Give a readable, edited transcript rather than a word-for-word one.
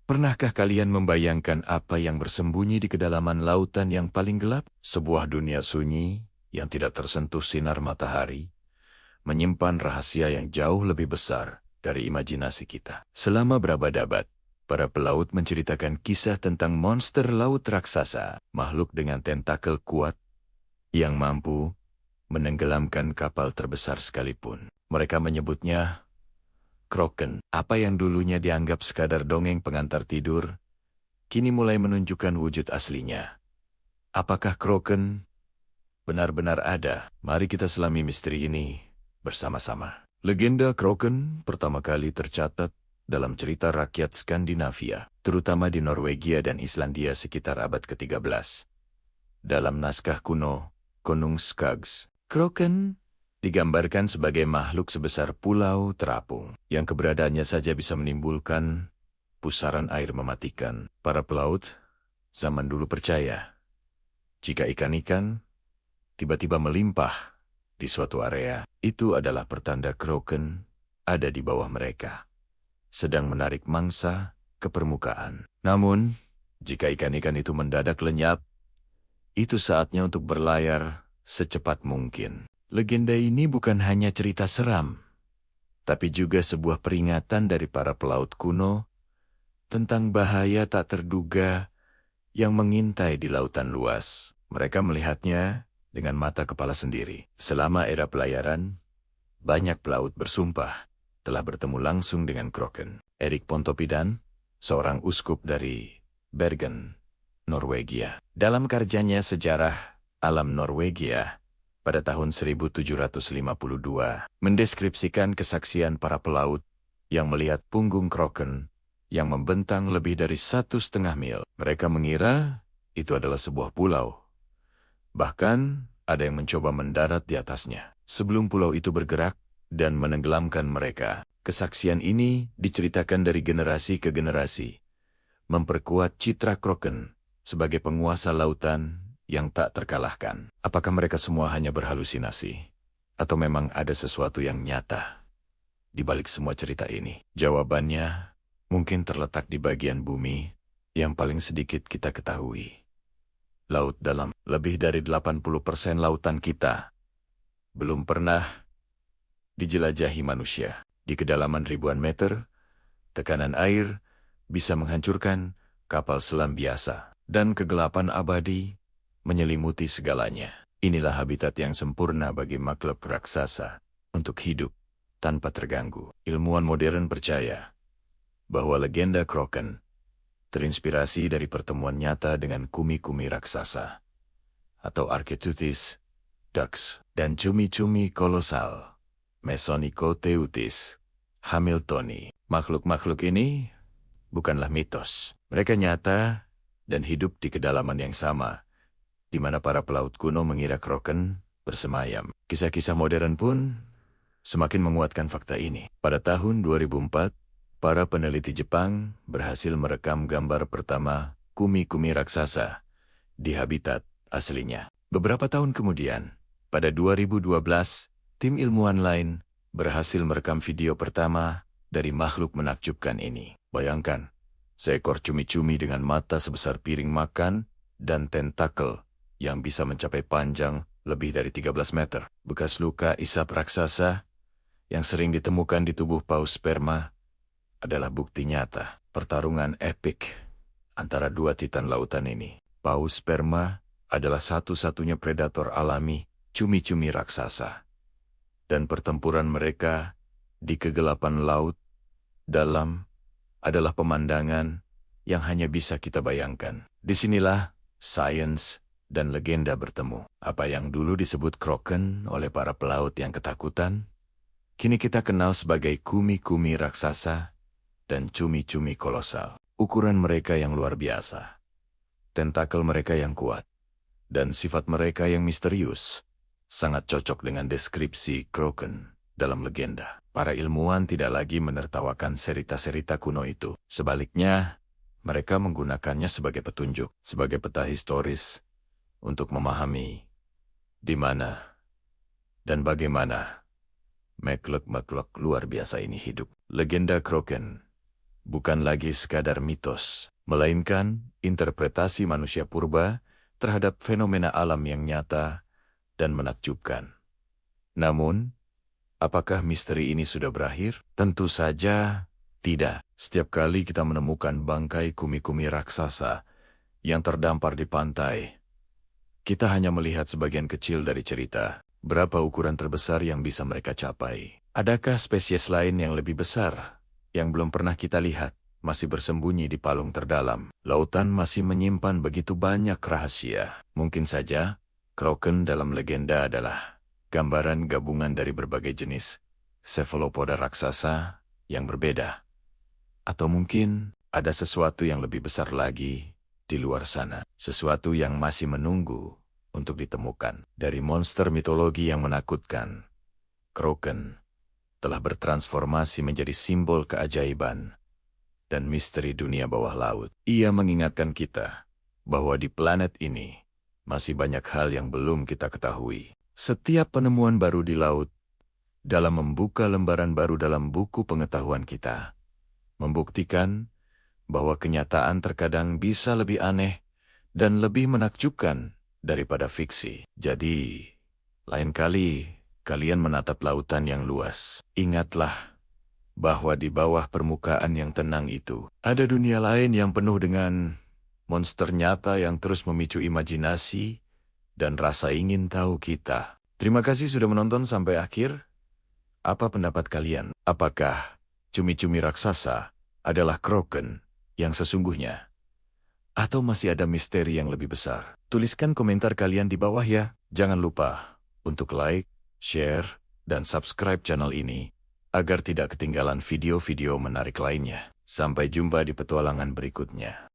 Pernahkah kalian membayangkan apa yang bersembunyi di kedalaman lautan yang paling gelap? Sebuah dunia sunyi yang tidak tersentuh sinar matahari, menyimpan rahasia yang jauh lebih besar dari imajinasi kita. Selama berabad-abad, para pelaut menceritakan kisah tentang monster laut raksasa, makhluk dengan tentakel kuat yang mampu menenggelamkan kapal terbesar sekalipun. Mereka menyebutnya Kraken. Apa yang dulunya dianggap sekadar dongeng pengantar tidur, kini mulai menunjukkan wujud aslinya. Apakah Kraken benar-benar ada? Mari kita selami misteri ini bersama-sama. Legenda Kraken pertama kali tercatat dalam cerita rakyat Skandinavia, terutama di Norwegia dan Islandia sekitar abad ke-13. Dalam naskah kuno, Konungs Skags, Kraken digambarkan sebagai makhluk sebesar pulau terapung, yang keberadaannya saja bisa menimbulkan pusaran air mematikan. Para pelaut zaman dulu percaya, jika ikan-ikan tiba-tiba melimpah di suatu area, itu adalah pertanda Kraken ada di bawah mereka, sedang menarik mangsa ke permukaan. Namun, jika ikan-ikan itu mendadak lenyap, itu saatnya untuk berlayar secepat mungkin. Legenda ini bukan hanya cerita seram, tapi juga sebuah peringatan dari para pelaut kuno tentang bahaya tak terduga yang mengintai di lautan luas. Mereka melihatnya dengan mata kepala sendiri. Selama era pelayaran, banyak pelaut bersumpah telah bertemu langsung dengan Kraken. Erik Pontoppidan, seorang uskup dari Bergen, Norwegia, dalam karyanya Sejarah Alam Norwegia pada tahun 1752, mendeskripsikan kesaksian para pelaut yang melihat punggung Kraken yang membentang lebih dari 1,5 mil. Mereka mengira itu adalah sebuah pulau. Bahkan, ada yang mencoba mendarat di atasnya. Sebelum pulau itu bergerak dan menenggelamkan mereka, kesaksian ini diceritakan dari generasi ke generasi, memperkuat citra Kraken sebagai penguasa lautan yang tak terkalahkan. Apakah mereka semua hanya berhalusinasi? Atau memang ada sesuatu yang nyata di balik semua cerita ini? Jawabannya mungkin terletak di bagian bumi yang paling sedikit kita ketahui. Laut dalam. Lebih dari 80% lautan kita belum pernah dijelajahi manusia. Di kedalaman ribuan meter, tekanan air bisa menghancurkan kapal selam biasa, dan kegelapan abadi menyelimuti segalanya. Inilah habitat yang sempurna bagi makhluk raksasa untuk hidup tanpa terganggu. Ilmuwan modern percaya bahwa legenda Kraken terinspirasi dari pertemuan nyata dengan kumi-kumi raksasa, atau Architeuthis ducks, dan cumi-cumi kolosal, Mesonicoteuthis hamiltoni. Makhluk-makhluk ini bukanlah mitos. Mereka nyata dan hidup di kedalaman yang sama, di mana para pelaut kuno mengira Kraken bersemayam. Kisah-kisah modern pun semakin menguatkan fakta ini. Pada tahun 2004, para peneliti Jepang berhasil merekam gambar pertama kumi-kumi raksasa di habitat aslinya. Beberapa tahun kemudian, pada 2012, tim ilmuwan lain berhasil merekam video pertama dari makhluk menakjubkan ini. Bayangkan, seekor cumi-cumi dengan mata sebesar piring makan dan tentakel yang bisa mencapai panjang lebih dari 13 meter. Bekas luka isap raksasa yang sering ditemukan di tubuh paus sperma adalah bukti nyata pertarungan epik antara dua titan lautan ini. Paus sperma adalah satu-satunya predator alami cumi-cumi raksasa, dan pertempuran mereka di kegelapan laut dalam adalah pemandangan yang hanya bisa kita bayangkan. Disinilah sains dan legenda bertemu. Apa yang dulu disebut Kraken oleh para pelaut yang ketakutan, kini kita kenal sebagai kumi-kumi raksasa dan cumi-cumi kolosal. Ukuran mereka yang luar biasa, tentakel mereka yang kuat, dan sifat mereka yang misterius sangat cocok dengan deskripsi Kraken dalam legenda. Para ilmuwan tidak lagi menertawakan cerita-cerita kuno itu. Sebaliknya, mereka menggunakannya sebagai petunjuk, sebagai peta historis untuk memahami di mana dan bagaimana makhluk-makhluk luar biasa ini hidup. Legenda Kraken bukan lagi sekadar mitos, melainkan interpretasi manusia purba terhadap fenomena alam yang nyata dan menakjubkan. Namun, apakah misteri ini sudah berakhir? Tentu saja tidak. Setiap kali kita menemukan bangkai kumi-kumi raksasa yang terdampar di pantai, kita hanya melihat sebagian kecil dari cerita. Berapa ukuran terbesar yang bisa mereka capai? Adakah spesies lain yang lebih besar, yang belum pernah kita lihat, masih bersembunyi di palung terdalam? Lautan masih menyimpan begitu banyak rahasia. Mungkin saja, Kraken dalam legenda adalah gambaran gabungan dari berbagai jenis cephalopoda raksasa yang berbeda. Atau mungkin ada sesuatu yang lebih besar lagi di luar sana. Sesuatu yang masih menunggu untuk ditemukan. Dari monster mitologi yang menakutkan, Kraken telah bertransformasi menjadi simbol keajaiban dan misteri dunia bawah laut. Ia mengingatkan kita bahwa di planet ini masih banyak hal yang belum kita ketahui. Setiap penemuan baru di laut dalam membuka lembaran baru dalam buku pengetahuan kita, membuktikan bahwa kenyataan terkadang bisa lebih aneh dan lebih menakjubkan daripada fiksi. Jadi, lain kali kalian menatap lautan yang luas, ingatlah bahwa di bawah permukaan yang tenang itu, ada dunia lain yang penuh dengan monster nyata yang terus memicu imajinasi dan rasa ingin tahu kita. Terima kasih sudah menonton sampai akhir. Apa pendapat kalian? Apakah cumi-cumi raksasa adalah Kraken yang sesungguhnya? Atau masih ada misteri yang lebih besar? Tuliskan komentar kalian di bawah ya. Jangan lupa untuk like, share, dan subscribe channel ini agar tidak ketinggalan video-video menarik lainnya. Sampai jumpa di petualangan berikutnya.